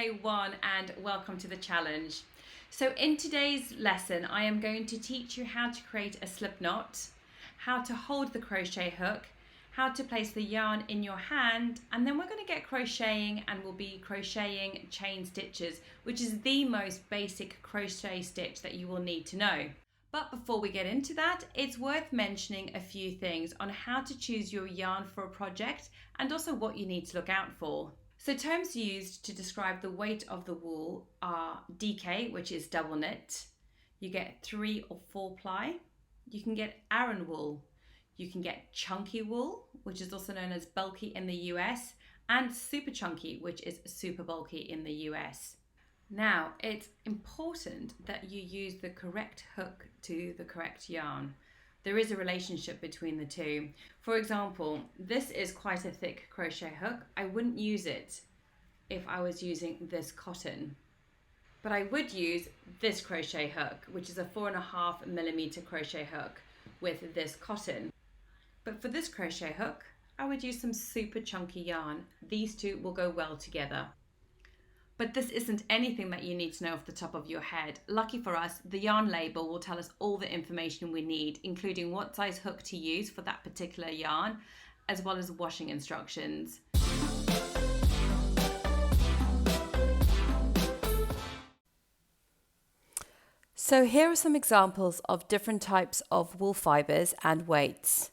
day one and welcome to the challenge. So in today's lesson, I am going to teach you how to create a slip knot, how to hold the crochet hook, how to place the yarn in your hand, and then we're going to get crocheting and we'll be crocheting chain stitches, which is the most basic crochet stitch that you will need to know. But before we get into that, it's worth mentioning a few things on how to choose your yarn for a project and also what you need to look out for. So terms used to describe the weight of the wool are DK, which is double knit. You get 3 or 4 ply. You can get Aran wool. You can get chunky wool, which is also known as bulky in the US, and super chunky, which is super bulky in the US. Now, it's important that you use the correct hook to the correct yarn. There is a relationship between the two. For example, this is quite a thick crochet hook. I wouldn't use it if I was using this cotton. But I would use this crochet hook, which is a 4.5mm crochet hook with this cotton. But for this crochet hook, I would use some super chunky yarn. These two will go well together. But this isn't anything that you need to know off the top of your head. Lucky for us, the yarn label will tell us all the information we need, including what size hook to use for that particular yarn, as well as washing instructions. So here are some examples of different types of wool fibers and weights.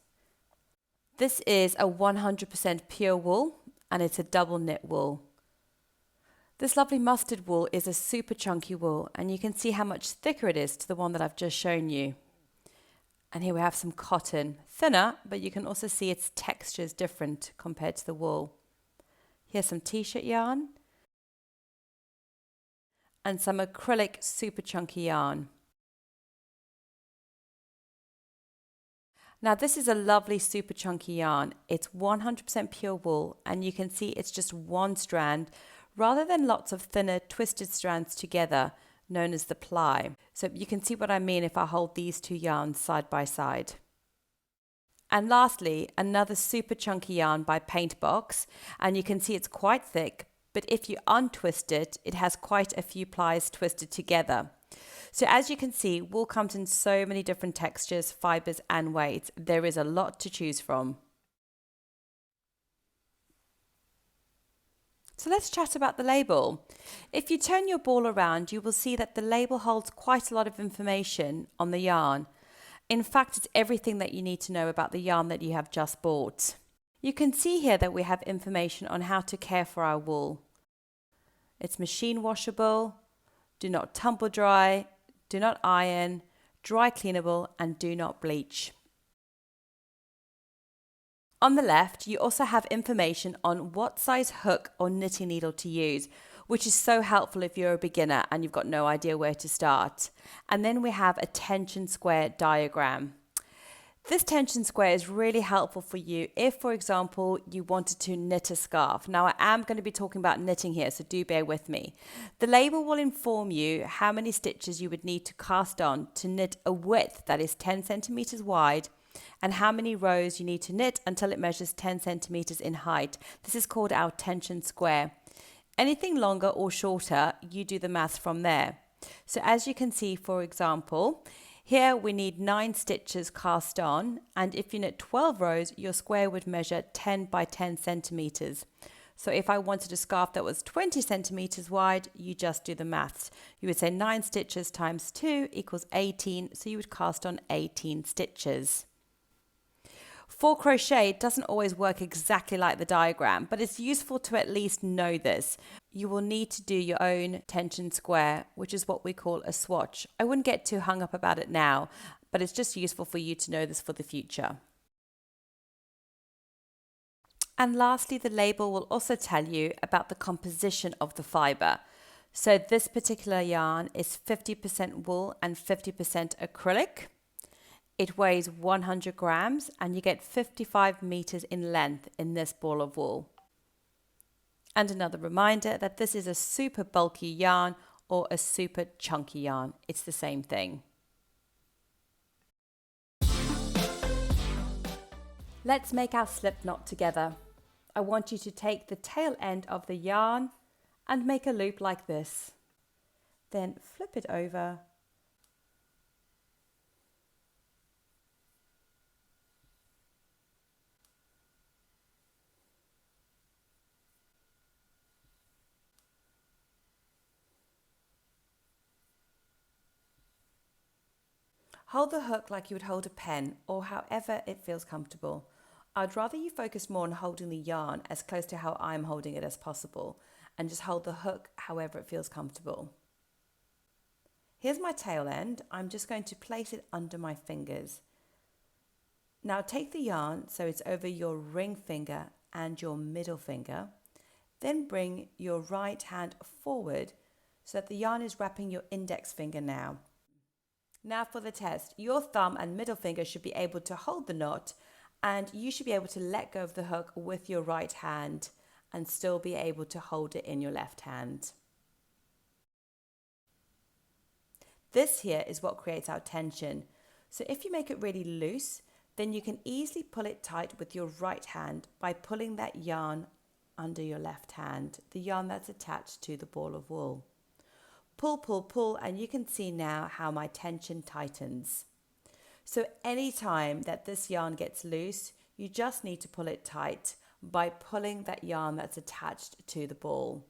This is a 100% pure wool and it's a double knit wool. This lovely mustard wool is a super chunky wool and you can see how much thicker it is to the one that I've just shown you. And here we have some cotton, thinner, but you can also see its texture is different compared to the wool. Here's some t-shirt yarn and some acrylic super chunky yarn. Now this is a lovely super chunky yarn. It's 100% pure wool and you can see it's just one strand rather than lots of thinner twisted strands together, known as the ply. So you can see what I mean if I hold these two yarns side by side. And lastly, another super chunky yarn by Paintbox, and you can see it's quite thick, but if you untwist it, it has quite a few plies twisted together. So as you can see, wool comes in so many different textures, fibers and weights. There is a lot to choose from. So let's chat about the label. If you turn your ball around, you will see that the label holds quite a lot of information on the yarn. In fact, it's everything that you need to know about the yarn that you have just bought. You can see here that we have information on how to care for our wool. It's machine washable, do not tumble dry, do not iron, dry cleanable, and do not bleach. On the left, you also have information on what size hook or knitting needle to use, which is so helpful if you're a beginner and you've got no idea where to start. And then we have a tension square diagram. This tension square is really helpful for you if, for example, you wanted to knit a scarf. Now, I am going to be talking about knitting here, so do bear with me. The label will inform you how many stitches you would need to cast on to knit a width that is 10 centimeters wide and how many rows you need to knit until it measures 10 centimeters in height. This is called our tension square. Anything longer or shorter, you do the math from there. So as you can see, for example, here we need 9 stitches cast on, and if you knit 12 rows, your square would measure 10 by 10 centimeters. So if I wanted a scarf that was 20 centimeters wide, you just do the maths. You would say 9 stitches times 2 equals 18, so you would cast on 18 stitches. For crochet, it doesn't always work exactly like the diagram, but it's useful to at least know this. You will need to do your own tension square, which is what we call a swatch. I wouldn't get too hung up about it now, but it's just useful for you to know this for the future. And lastly, the label will also tell you about the composition of the fiber. So this particular yarn is 50% wool and 50% acrylic. It weighs 100 grams and you get 55 meters in length in this ball of wool. And another reminder that this is a super bulky yarn or a super chunky yarn. It's the same thing. Let's make our slip knot together. I want you to take the tail end of the yarn and make a loop like this. Then flip it over. Hold the hook like you would hold a pen or however it feels comfortable. I'd rather you focus more on holding the yarn as close to how I'm holding it as possible and just hold the hook however it feels comfortable. Here's my tail end. I'm just going to place it under my fingers. Now take the yarn so it's over your ring finger and your middle finger. Then bring your right hand forward so that the yarn is wrapping your index finger now. Now for the test, your thumb and middle finger should be able to hold the knot, and you should be able to let go of the hook with your right hand and still be able to hold it in your left hand. This here is what creates our tension. So if you make it really loose, then you can easily pull it tight with your right hand by pulling that yarn under your left hand, the yarn that's attached to the ball of wool. Pull, pull, pull, and you can see now how my tension tightens. So anytime that this yarn gets loose, you just need to pull it tight by pulling that yarn that's attached to the ball.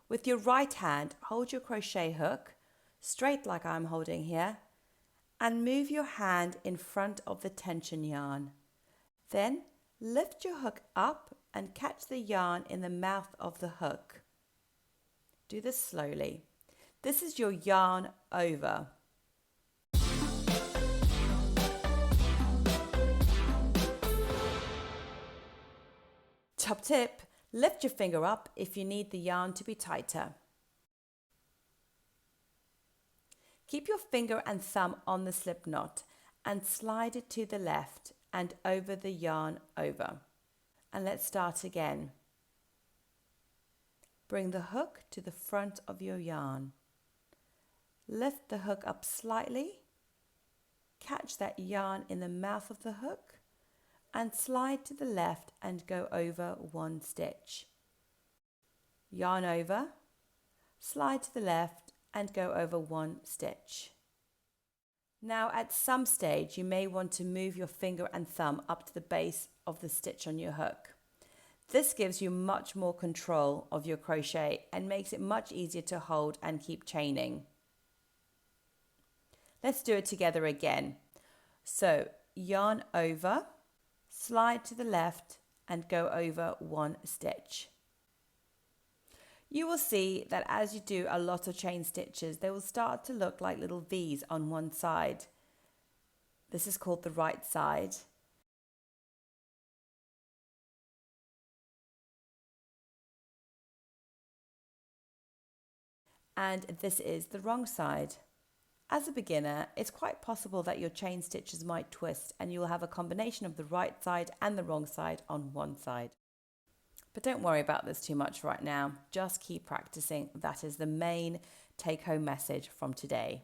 With your right hand, hold your crochet hook straight like I'm holding here, and move your hand in front of the tension yarn. Then lift your hook up and catch the yarn in the mouth of the hook. Do this slowly. This is your yarn over. Top tip, lift your finger up if you need the yarn to be tighter. Keep your finger and thumb on the slip knot and slide it to the left and over the yarn over. And let's start again. Bring the hook to the front of your yarn. Lift the hook up slightly. Catch that yarn in the mouth of the hook and slide to the left and go over one stitch. Yarn over, slide to the left and go over one stitch. Now at some stage you may want to move your finger and thumb up to the base of the stitch on your hook. This gives you much more control of your crochet and makes it much easier to hold and keep chaining. Let's do it together again. So yarn over, slide to the left and go over one stitch. You will see that as you do a lot of chain stitches, they will start to look like little V's on one side. This is called the right side. And this is the wrong side. As a beginner, it's quite possible that your chain stitches might twist and you will have a combination of the right side and the wrong side on one side. But don't worry about this too much right now. Just keep practicing. That is the main take-home message from today.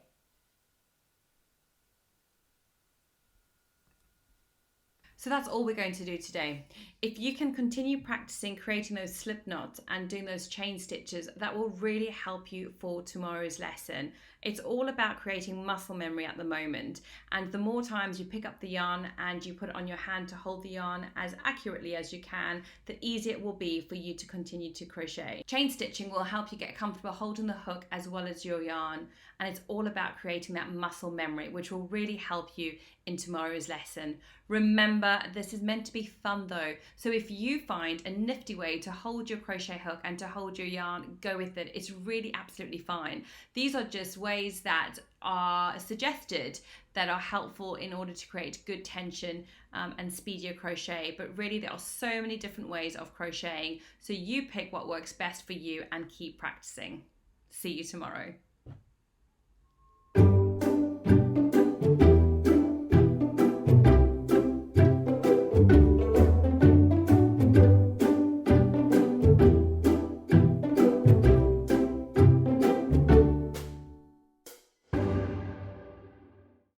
So that's all we're going to do today. If you can continue practicing creating those slip knots and doing those chain stitches, that will really help you for tomorrow's lesson. It's all about creating muscle memory at the moment. And the more times you pick up the yarn and you put it on your hand to hold the yarn as accurately as you can, the easier it will be for you to continue to crochet. Chain stitching will help you get comfortable holding the hook as well as your yarn. And it's all about creating that muscle memory, which will really help you in tomorrow's lesson. Remember, this is meant to be fun though. So if you find a nifty way to hold your crochet hook and to hold your yarn, go with it. It's really absolutely fine. These are just ways that are suggested that are helpful in order to create good tension and speedier crochet. But really there are so many different ways of crocheting. So you pick what works best for you and keep practicing. See you tomorrow.